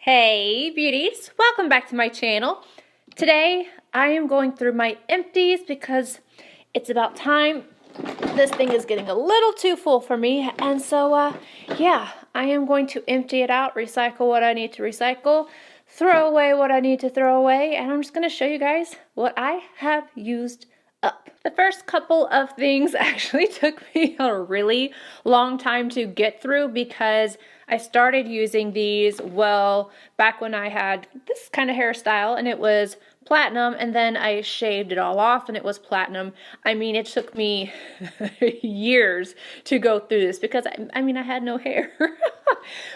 Hey beauties, welcome back to my channel. Today I am going through my empties because it's about time. This thing is getting a little too full for me, and so yeah, I am going to empty it out, recycle what I need to recycle, throw away what I need to throw away, and I'm just going to show you guys what I have used up. The first couple of things actually took me a really long time to get through because I started using these, well, back when I had this kind of hairstyle and it was platinum, and then I shaved it all off and it was platinum. I mean, it took me years to go through this because I mean, I had no hair.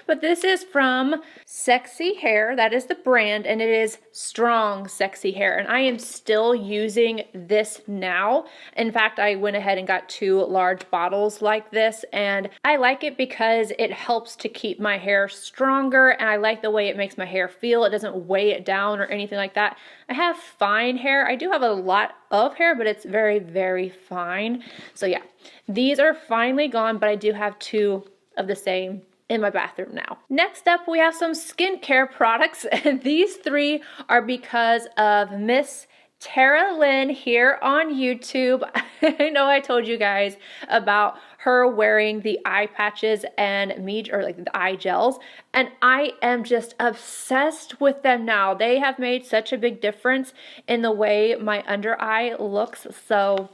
But this is from Sexy Hair. That is the brand, and it is Strong Sexy Hair. And I am still using this now. In fact, I went ahead and got 2 large bottles like this, and I like it because it helps to keep my hair stronger, and I like the way it makes my hair feel. It doesn't weigh it down or anything like that. I have fine hair. I do have a lot of hair, but it's very, very fine. So yeah, these are finally gone, but I do have 2 of the same in my bathroom now. Next up, we have some skincare products, and these 3 are because of Miss Tara Lynn here on YouTube. I know I told you guys about her wearing the eye patches and like the eye gels, and I am just obsessed with them now. They have made such a big difference in the way my under eye looks. So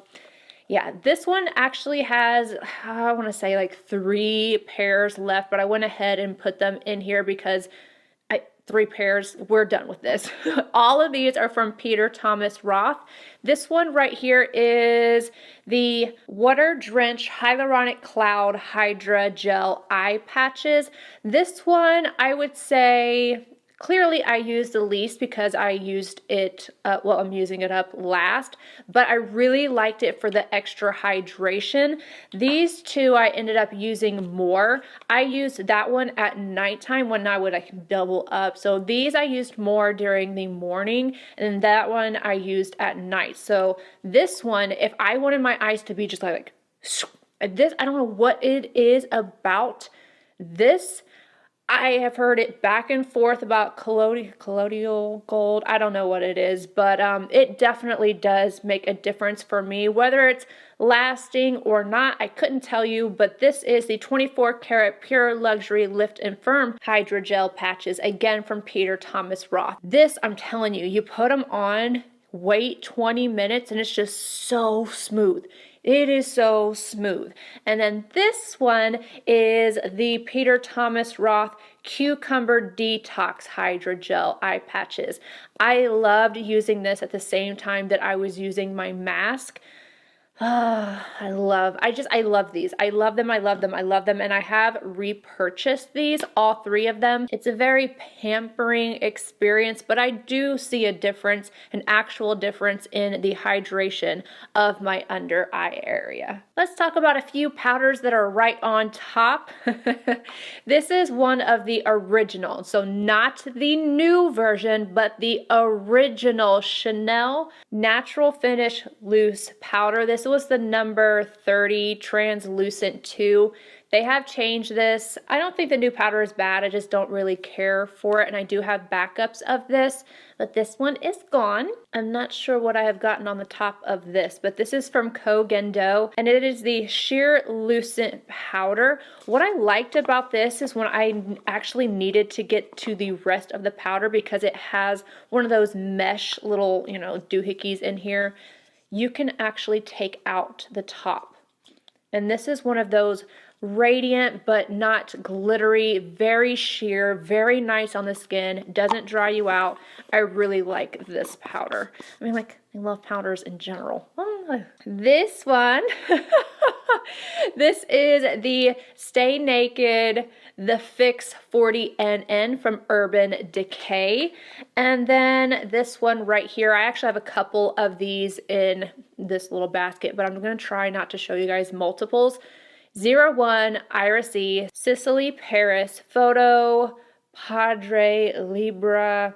yeah, this one actually has, I want to say like 3 pairs left, but I went ahead and put them in here because 3 pairs, we're done with this. All of these are from Peter Thomas Roth. This one right here is the Water Drench Hyaluronic Cloud Hydra-Gel Eye Patches. This one, I would say, clearly I used the least because I used it, well, I'm using it up last, but I really liked it for the extra hydration. These 2 I ended up using more. I used that one at nighttime when I would like double up. So these I used more during the morning, and that one I used at night. So this one, if I wanted my eyes to be just like this, I don't know what it is about this. I have heard it back and forth about colloidal gold. I don't know what it is, but it definitely does make a difference for me. Whether it's lasting or not, I couldn't tell you, but this is the 24 karat pure luxury lift and firm Hydra-Gel patches, again from Peter Thomas Roth. This, I'm telling you, you put them on, wait 20 minutes, and it's just so smooth. It is so smooth. And then this one is the Peter Thomas Roth Cucumber Detox Hydra-Gel Eye Patches. I loved using this at the same time that I was using my mask. I love these. I love them, I love them, I love them, and I have repurchased these, all 3 of them. It's a very pampering experience, but I do see a difference, an actual difference in the hydration of my under eye area. Let's talk about a few powders that are right on top. This is one of the original, so not the new version, but the original Chanel Natural Finish Loose Powder. This was the number 30 translucent 2. They have changed this. I don't think the new powder is bad. I just don't really care for it, and I do have backups of this, but this one is gone. I'm not sure what I have gotten on the top of this, but this is from Kogendo, and it is the Sheer Lucent Powder. What I liked about this is when I actually needed to get to the rest of the powder, because it has one of those mesh little, you know, doohickeys in here, you can actually take out the top. And this is one of those radiant but not glittery, very sheer, very nice on the skin, doesn't dry you out. I really like this powder. I mean, like, I love powders in general. This one, this is the Stay Naked The Fix 40NN from Urban Decay. And then this one right here, I actually have a couple of these in this little basket, but I'm going to try not to show you guys multiples. 01 Iris-E, Sicily Paris, Photo, Padre, Libra,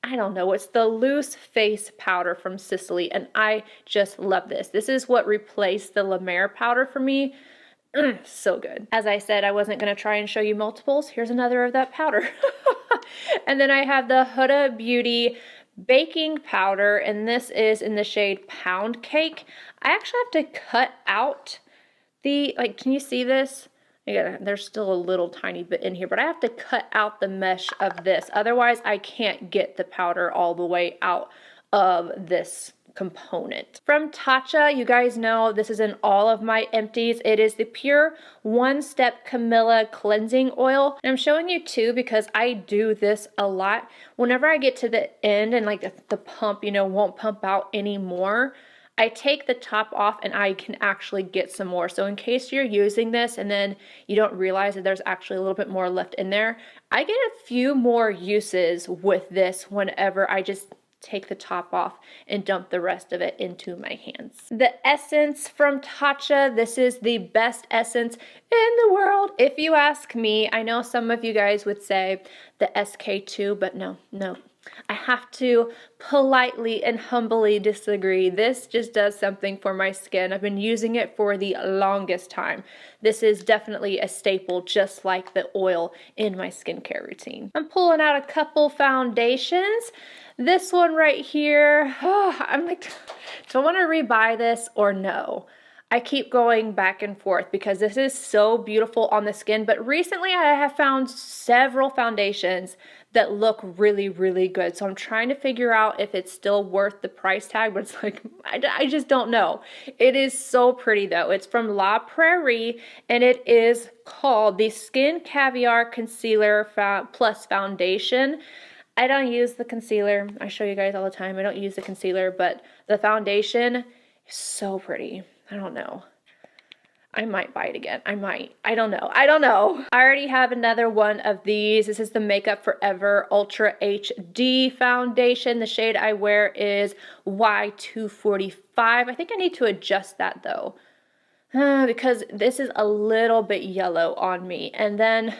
I don't know, it's the loose face powder from Sicily, and I just love this. This is what replaced the La Mer powder for me. So good. As I said, I wasn't going to try and show you multiples. Here's another of that powder. And then I have the Huda Beauty baking powder, and this is in the shade Pound Cake. I actually have to cut out the, like, can you see this? Yeah, there's still a little tiny bit in here, but I have to cut out the mesh of this. Otherwise, I can't get the powder all the way out of this component. From Tatcha, you guys know this is in all of my empties. It is the Pure One Step Camilla Cleansing Oil. And I'm showing you two because I do this a lot. Whenever I get to the end and like the pump, you know, won't pump out anymore, I take the top off and I can actually get some more. So in case you're using this and then you don't realize that there's actually a little bit more left in there, I get a few more uses with this whenever I just take the top off and dump the rest of it into my hands. The Essence from Tatcha, this is the best essence in the world, if you ask me. I know some of you guys would say the SK2, but no. I have to politely and humbly disagree. This just does something for my skin. I've been using it for the longest time. This is definitely a staple, just like the oil in my skincare routine. I'm pulling out a couple foundations. This one right here, I'm like, do I want to rebuy this or no? I keep going back and forth because this is so beautiful on the skin, but recently I have found several foundations that look really, really good. So I'm trying to figure out if it's still worth the price tag, but it's like, I just don't know. It is so pretty though. It's from La Prairie and it is called the Skin Caviar Concealer Plus Foundation. I don't use the concealer. I show you guys all the time. I don't use the concealer, but the foundation is so pretty. I don't know. I might buy it again. I might. I don't know. I already have another one of these. This is the Makeup Forever Ultra HD Foundation. The shade I wear is Y245. I think I need to adjust that though. Because this is a little bit yellow on me. And then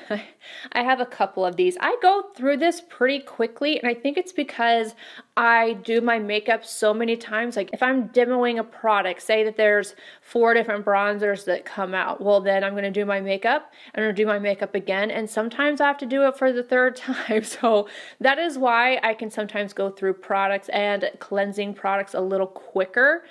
I have a couple of these. I go through this pretty quickly, and I think it's because I do my makeup so many times. Like if I'm demoing a product, say that there's 4 different bronzers that come out, well then I'm going to do my makeup, I'm going to do my makeup again, and sometimes I have to do it for the 3rd time. So that is why I can sometimes go through products and cleansing products a little quicker.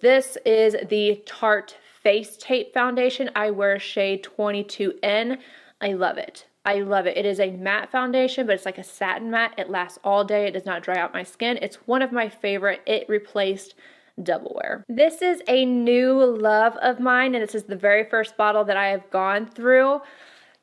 This is the Tarte Face Tape Foundation. I wear shade 22N. I love it. I love it. It is a matte foundation, but it's like a satin matte. It lasts all day. It does not dry out my skin. It's one of my favorite. It replaced Double Wear. This is a new love of mine, and this is the very first bottle that I have gone through.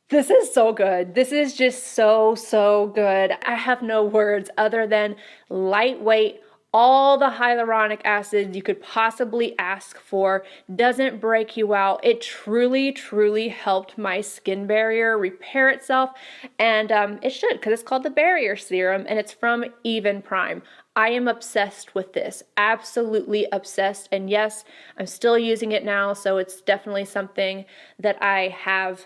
This is so good. This is just so good. I have no words other than lightweight, all the hyaluronic acid you could possibly ask for, doesn't break you out. It truly helped my skin barrier repair itself, and it should, because it's called the Barrier Serum, and it's from Evenprime. I am obsessed with this, absolutely obsessed, and yes, I'm still using it now, so it's definitely something that I have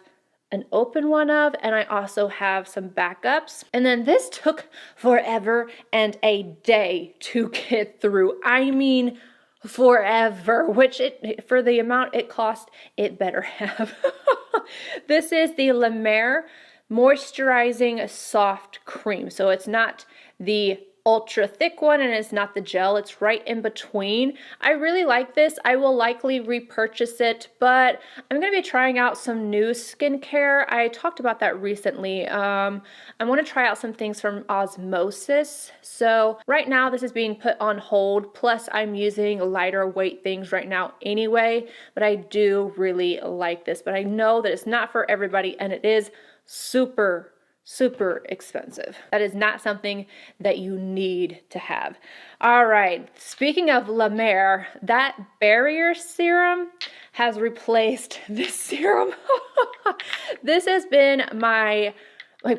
an open one of, and I also have some backups. And then this took forever and a day to get through. I mean forever, which for the amount it cost, it better have. This is the La Mer Moisturizing Soft Cream. So it's not the ultra thick one and it's not the gel, it's right in between. I really like this. I will likely repurchase it, but I'm going to be trying out some new skincare. I talked about that recently. I want to try out some things from Osmosis. So right now this is being put on hold, plus I'm using lighter weight things right now anyway, but I do really like this. But I know that it's not for everybody, and it is super expensive. That is not something that you need to have. All right, speaking of La Mer, that Barrier Serum has replaced this serum. This has been my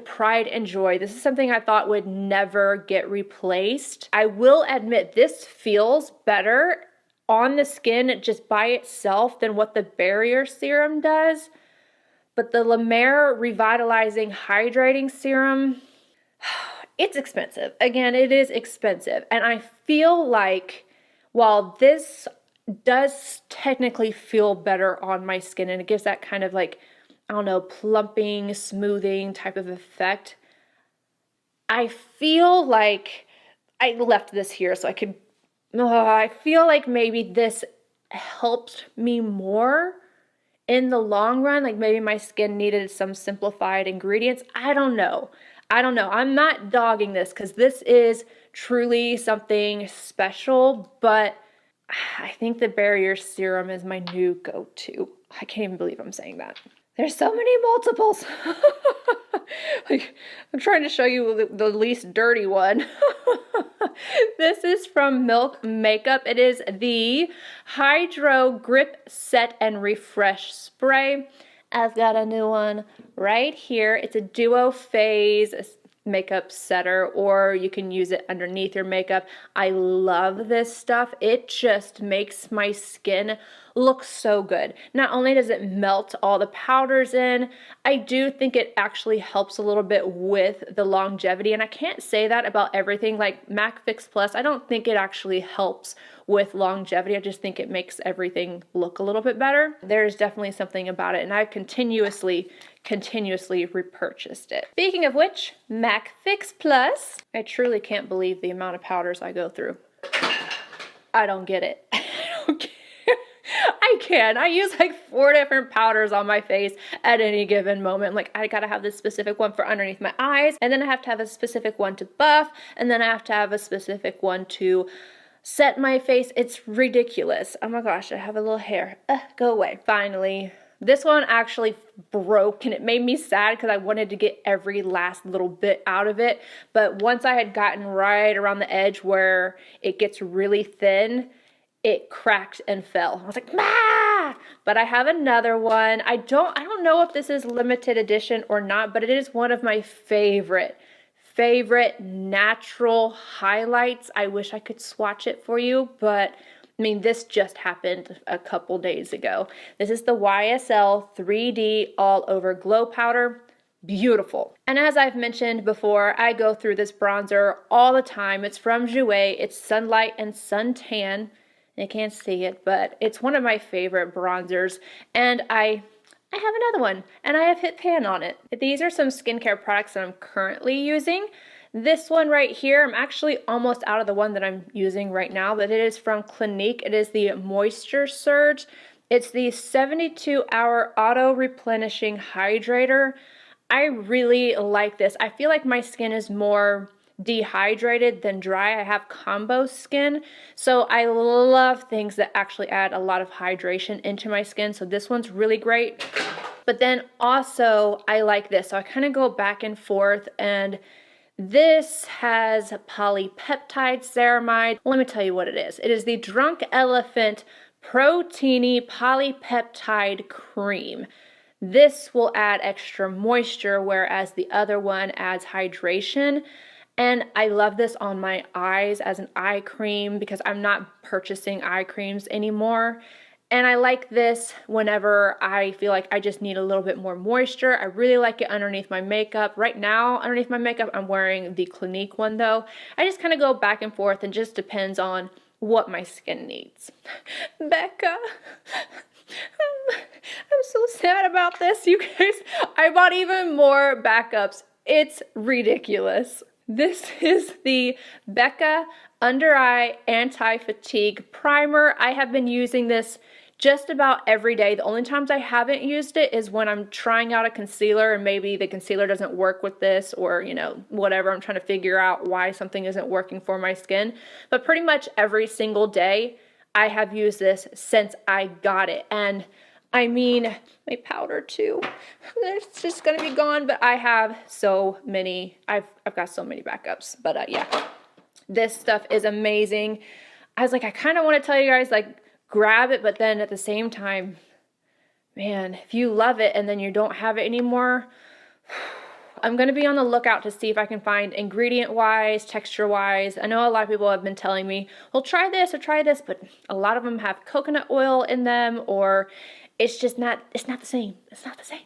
pride and joy. This is something I thought would never get replaced. I will admit this feels better on the skin just by itself than what the Barrier Serum does. But the La Mer Revitalizing Hydrating Serum, it's expensive. Again, it is expensive. And I feel like while this does technically feel better on my skin, and it gives that kind of like, I don't know, plumping, smoothing type of effect, I feel like I left this here so I could, I feel like maybe this helped me more in the long run. Like maybe my skin needed some simplified ingredients. I don't know. I'm not dogging this because this is truly something special, but I think the barrier serum is my new go-to. I can't even believe I'm saying that. There's so many multiples. Like, I'm trying to show you the least dirty one. This is from Milk Makeup. It is the Hydro Grip Set and Refresh Spray. I've got a new one right here. It's a duo phase makeup setter, or you can use it underneath your makeup. I love this stuff. It just makes my skin look so good. Not only does it melt all the powders in, I do think it actually helps a little bit with the longevity, and I can't say that about everything. Like MAC Fix Plus, I don't think it actually helps with longevity. I just think it makes everything look a little bit better. There's definitely something about it, and I've continuously repurchased it. Speaking of which, MAC Fix Plus. I truly can't believe the amount of powders I go through. I don't get it. I don't get it. I can. I use like 4 different powders on my face at any given moment. Like, I gotta have this specific one for underneath my eyes, and then I have to have a specific one to buff, and then I have to have a specific one to set my face. It's ridiculous. Oh my gosh, I have a little hair. Go away. Finally. This one actually broke, and it made me sad because I wanted to get every last little bit out of it. But once I had gotten right around the edge where it gets really thin, it cracked and fell. I was like, ah! But I have another one. I don't know if this is limited edition or not, but it is one of my favorite natural highlights. I wish I could swatch it for you, but I mean, this just happened a couple days ago. This is the YSL 3D All Over Glow Powder. Beautiful. And as I've mentioned before, I go through this bronzer all the time. It's from JOUER. It's Sunlight and Suntan. You can't see it, but it's one of my favorite bronzers. And I have another one, and I have hit pan on it. These are some skincare products that I'm currently using. This one right here, I'm actually almost out of the one that I'm using right now, but it is from Clinique. It is the Moisture Surge. It's the 72-hour auto-replenishing hydrator. I really like this. I feel like my skin is more dehydrated than dry. I have combo skin, so I love things that actually add a lot of hydration into my skin, so this one's really great. But then also, I like this, so I kind of go back and forth, and this has polypeptide ceramide. Let me tell you what it is. It is the Drunk Elephant Proteiny Polypeptide Cream. This will add extra moisture, whereas the other one adds hydration. And I love this on my eyes as an eye cream because I'm not purchasing eye creams anymore. And I like this whenever I feel like I just need a little bit more moisture. I really like it underneath my makeup. Right now, underneath my makeup, I'm wearing the Clinique one though. I just kind of go back and forth, and just depends on what my skin needs. Becca, I'm so sad about this, you guys. I bought even more backups. It's ridiculous. This is the Becca Under Eye Anti-Fatigue Primer. I have been using this just about every day. The only times I haven't used it is when I'm trying out a concealer and maybe the concealer doesn't work with this, or, you know, whatever. I'm trying to figure out why something isn't working for my skin. But pretty much every single day I have used this since I got it. And I mean, my powder too. It's just gonna be gone, but I have so many. I've got so many backups. But yeah, this stuff is amazing. I was like, I kind of want to tell you guys, like, grab it, but then at the same time, man, if you love it and then you don't have it anymore, I'm going to be on the lookout to see if I can find ingredient-wise, texture-wise. I know a lot of people have been telling me, well, try this or try this, but a lot of them have coconut oil in them, or it's just not, it's not the same. It's not the same.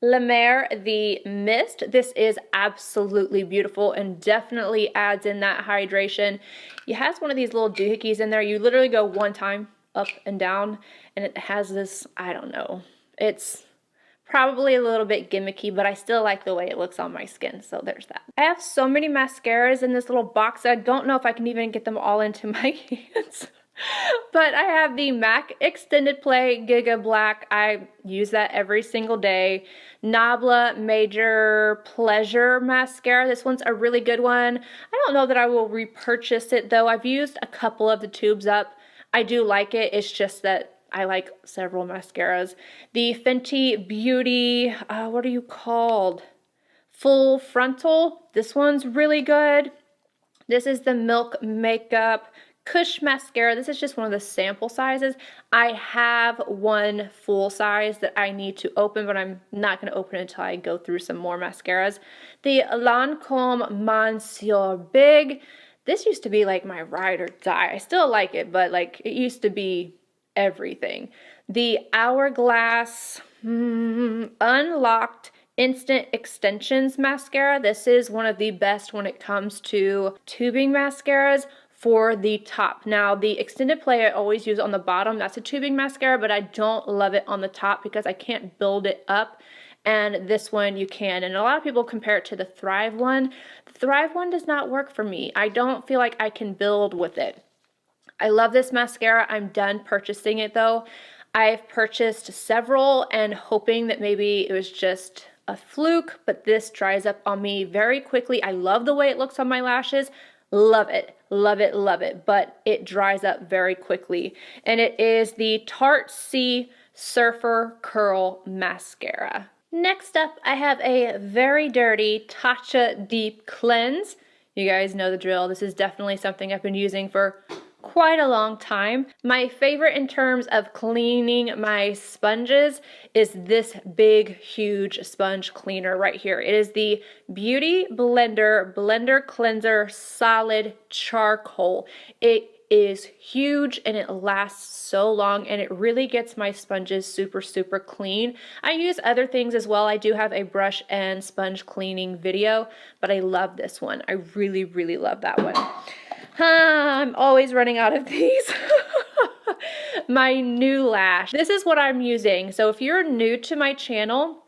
La Mer, the Mist. This is absolutely beautiful and definitely adds in that hydration. It has one of these little doohickeys in there. You literally go one time up and down, and it has this, I don't know, it's Probably a little bit gimmicky, but I still like the way it looks on my skin, so there's that. I have so many mascaras in this little box that I don't know if I can even get them all into my hands. But I have the MAC Extended Play Giga Black. I use that every single day. NABLA Major Pleasure Mascara. This one's a really good one. I don't know that I will repurchase it though. I've used a couple of the tubes up. I do like it. It's just that I like several mascaras. The Fenty Beauty, what are you called? Full Frontal. This one's really good. This is the Milk Makeup Kush Mascara. This is just one of the sample sizes. I have one full size that I need to open, but I'm not going to open it until I go through some more mascaras. The Lancome Monsieur Big. This used to be like my ride or die. I still like it, but like it used to be everything. The Hourglass Unlocked Instant Extensions Mascara. This is one of the best when it comes to tubing mascaras for the top. Now, the Extended Play I always use on the bottom. That's a tubing mascara, but I don't love it on the top because I can't build it up. And this one you can. And a lot of people compare it to the Thrive one. The Thrive one does not work for me. I don't feel like I can build with it. I love this mascara. I'm done purchasing it though. I've purchased several and hoping that maybe it was just a fluke, but this dries up on me very quickly. I love the way it looks on my lashes. Love it, love it, love it, but it dries up very quickly. And it is the Tarte C Surfer Curl Mascara. Next up, I have a very dirty Tatcha Deep Cleanse. You guys know the drill. This is definitely something I've been using for quite a long time. My favorite in terms of cleaning my sponges is this big, huge sponge cleaner right here. It is the Beauty Blender Cleanser Solid Charcoal. It is huge and it lasts so long and it really gets my sponges super, super clean. I use other things as well. I do have a brush and sponge cleaning video, but I love this one. I really, really love that one. I'm always running out of these. My NEULASH. This is what I'm using. So if you're new to my channel,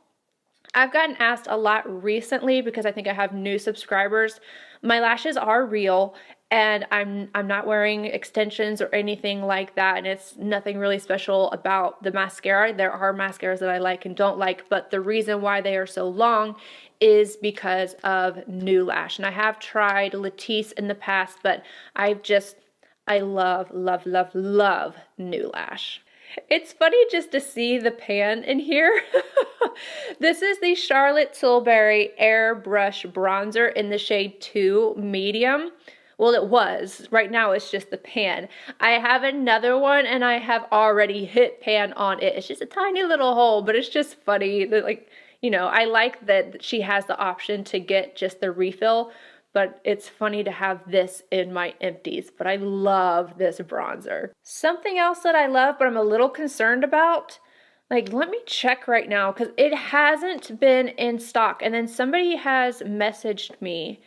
I've gotten asked a lot recently because I think I have new subscribers. My lashes are real and I'm not wearing extensions or anything like that, and it's nothing really special about the mascara. There are mascaras that I like and don't like, but the reason why they are so long is because of NEULASH. And I have tried Latisse in the past, but I love, love, love, love NEULASH. It's funny just to see the pan in here. This is the Charlotte Tilbury Airbrush Bronzer in the shade 2 Medium. Well, it was. Right now it's just the pan. I have another one and I have already hit pan on it. It's just a tiny little hole, but it's just funny that, like, you know, I like that she has the option to get just the refill, but it's funny to have this in my empties. But I love this bronzer. Something else that I love, but I'm a little concerned about, like, let me check right now because it hasn't been in stock. And then somebody has messaged me.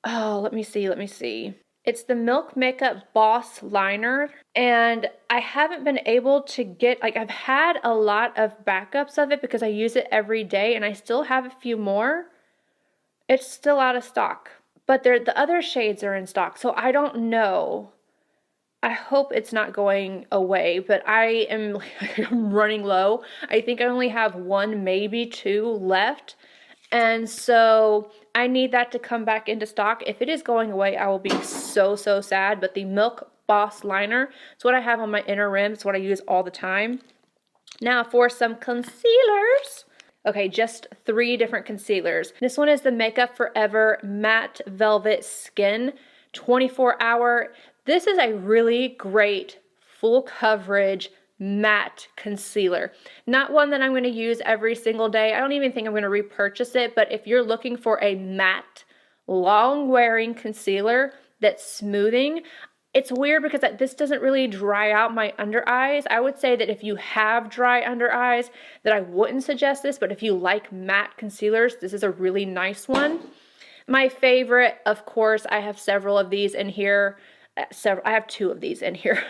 Oh, let me see. It's the Milk Makeup Boss Liner, and I haven't been able to get, like, I've had a lot of backups of it because I use it every day, and I still have a few more. It's still out of stock, but the other shades are in stock, so I don't know. I hope it's not going away, but I am I'm running low. I think I only have one, maybe two left. And so I need that to come back into stock. If it is going away, I will be so, so sad. But the Milk Boss Liner, it's what I have on my inner rim. It's what I use all the time. Now for some concealers. Okay, just 3 different concealers. This one is the Makeup Forever Matte Velvet Skin 24-hour. This is a really great full coverage matte concealer. Not one that I'm going to use every single day. I don't even think I'm going to repurchase it, but if you're looking for a matte, long-wearing concealer that's smoothing, it's weird because this doesn't really dry out my under eyes. I would say that if you have dry under eyes, that I wouldn't suggest this, but if you like matte concealers, this is a really nice one. My favorite, of course, I have several of these in here. several, I have 2 of these in here.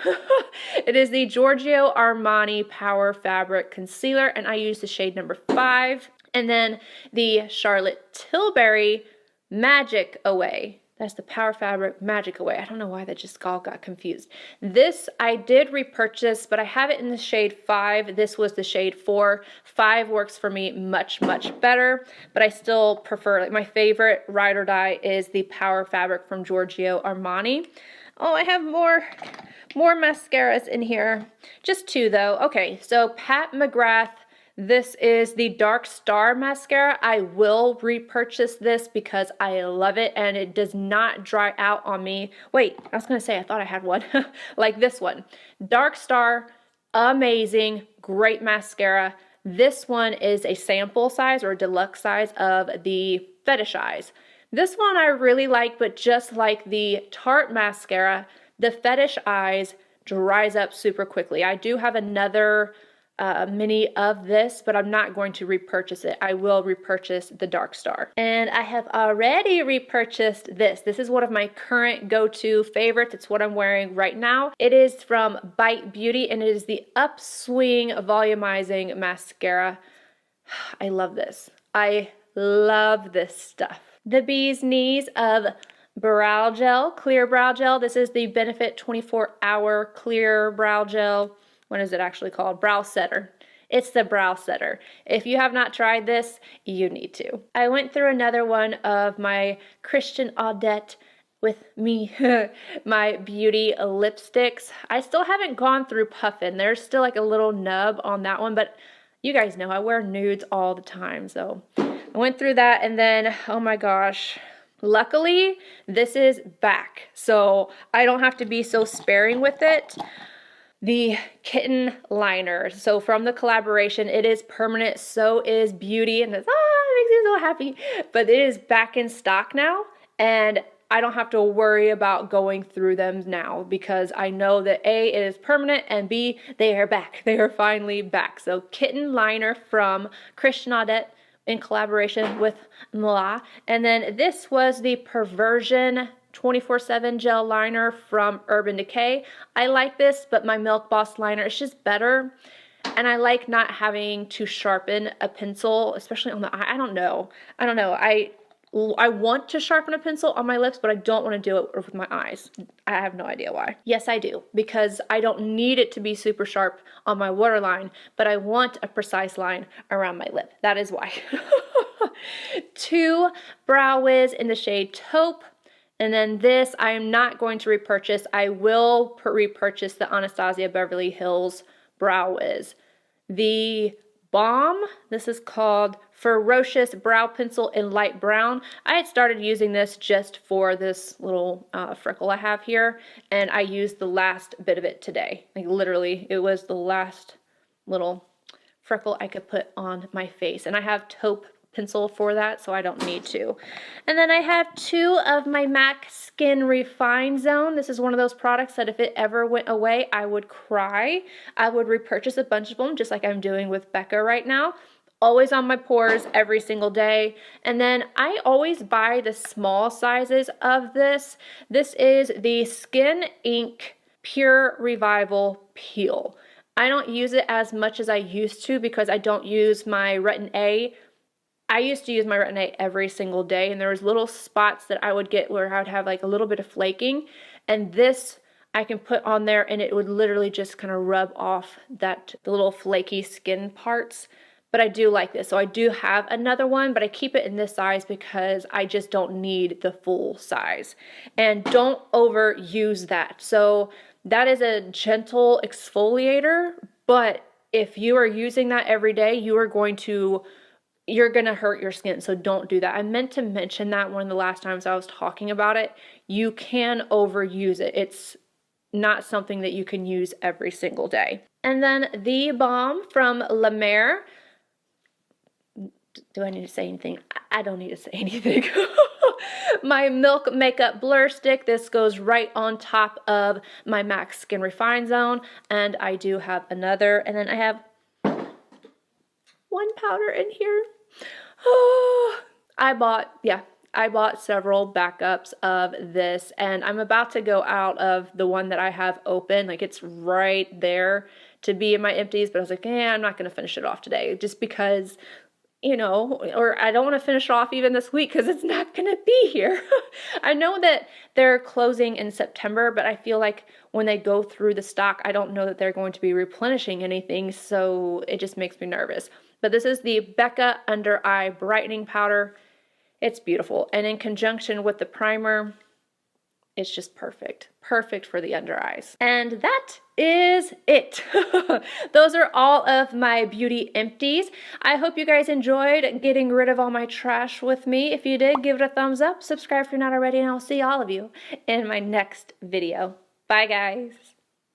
It is the Giorgio Armani Power Fabric Concealer, and I use the shade number 5. And then the Charlotte Tilbury Magic Away. That's the Power Fabric Magic Away. I don't know why that just all got confused. This I did repurchase, but I have it in the shade 5. This was the shade 4. 5 works for me much, much better, but I still prefer, like, my favorite ride or die is the Power Fabric from Giorgio Armani. Oh, I have more mascaras in here. Just 2 though. Okay, so Pat McGrath. This is the Dark Star Mascara. I will repurchase this because I love it and it does not dry out on me. Wait, I was gonna say, I thought I had one. Like this one. Dark Star, amazing, great mascara. This one is a sample size or a deluxe size of the Fetish Eyes. This one I really like, but just like the Tarte mascara, the Fetish Eyes dries up super quickly. I do have another mini of this, but I'm not going to repurchase it. I will repurchase the Dark Star. And I have already repurchased this. This is one of my current go-to favorites. It's what I'm wearing right now. It is from Bite Beauty, and it is the Upswing Volumizing Mascara. I love this. I love this stuff. The Bee's Knees of Brow Gel, Clear Brow Gel. This is the Benefit 24-Hour Clear Brow Gel. What is it actually called? Brow Setter. It's the Brow Setter. If you have not tried this, you need to. I went through another one of my Christian Audette with me, my beauty lipsticks. I still haven't gone through Puffin. There's still like a little nub on that one, but you guys know I wear nudes all the time. So I went through that, and then, oh my gosh, luckily this is back. So I don't have to be so sparing with it. The Kitten liner. So from the collaboration, it is permanent, so is Beauty, and it's, it makes me so happy. But it is back in stock now, and I don't have to worry about going through them now because I know that A, it is permanent, and B, they are back. They are finally back. So Kitten liner from Christian Audette in collaboration with MOISTURIZER. And then this was the Perversion 24/7 gel liner from Urban Decay. I like this, but my Milk Boss liner is just better. And I like not having to sharpen a pencil, especially on the eye. I don't know. I want to sharpen a pencil on my lips, but I don't want to do it with my eyes. I have no idea why. Yes, I do, because I don't need it to be super sharp on my waterline, but I want a precise line around my lip. That is why. 2 Brow Wiz in the shade Taupe. And then this, I am not going to repurchase. I will repurchase the Anastasia Beverly Hills Brow Wiz. The BALM, this is called Ferocious Brow Pencil in Light Brown. I had started using this just for this little freckle I have here, and I used the last bit of it today. Like literally, it was the last little freckle I could put on my face. And I have taupe pencil for that, so I don't need to. And then I have 2 of my MAC Skin Refine Zone. This is one of those products that if it ever went away, I would cry. I would repurchase a bunch of them, just like I'm doing with Becca right now. Always on my pores every single day. And then I always buy the small sizes of this. This is the Skin Ink Pure Revival Peel. I don't use it as much as I used to because I don't use my Retin A. I used to use my Retin A every single day, and there was little spots that I would get where I would have like a little bit of flaking, and this I can put on there and it would literally just kind of rub off the little flaky skin parts. But I do like this. So I do have another one, but I keep it in this size because I just don't need the full size. And don't overuse that. So that is a gentle exfoliator, but if you are using that every day, you're gonna hurt your skin, so don't do that. I meant to mention that one of the last times I was talking about it. You can overuse it. It's not something that you can use every single day. And then the balm from La Mer. Do I need to say anything? I don't need to say anything. My Milk Makeup Blur Stick. This goes right on top of my MAC Skin Refine Zone. And I do have another. And then I have 1 powder in here. I I bought several backups of this, and I'm about to go out of the one that I have open. Like, it's right there to be in my empties, but I was like, I'm not going to finish it off today just because, you know, or I don't want to finish it off even this week because it's not going to be here. I know that they're closing in September, but I feel like when they go through the stock, I don't know that they're going to be replenishing anything, so it just makes me nervous. But this is the Becca Under Eye Brightening Powder. It's beautiful, and in conjunction with the primer, it's just perfect. Perfect for the under eyes. And that is it. Those are all of my beauty empties. I hope you guys enjoyed getting rid of all my trash with me. If you did, give it a thumbs up, subscribe if you're not already, and I'll see all of you in my next video. Bye, guys.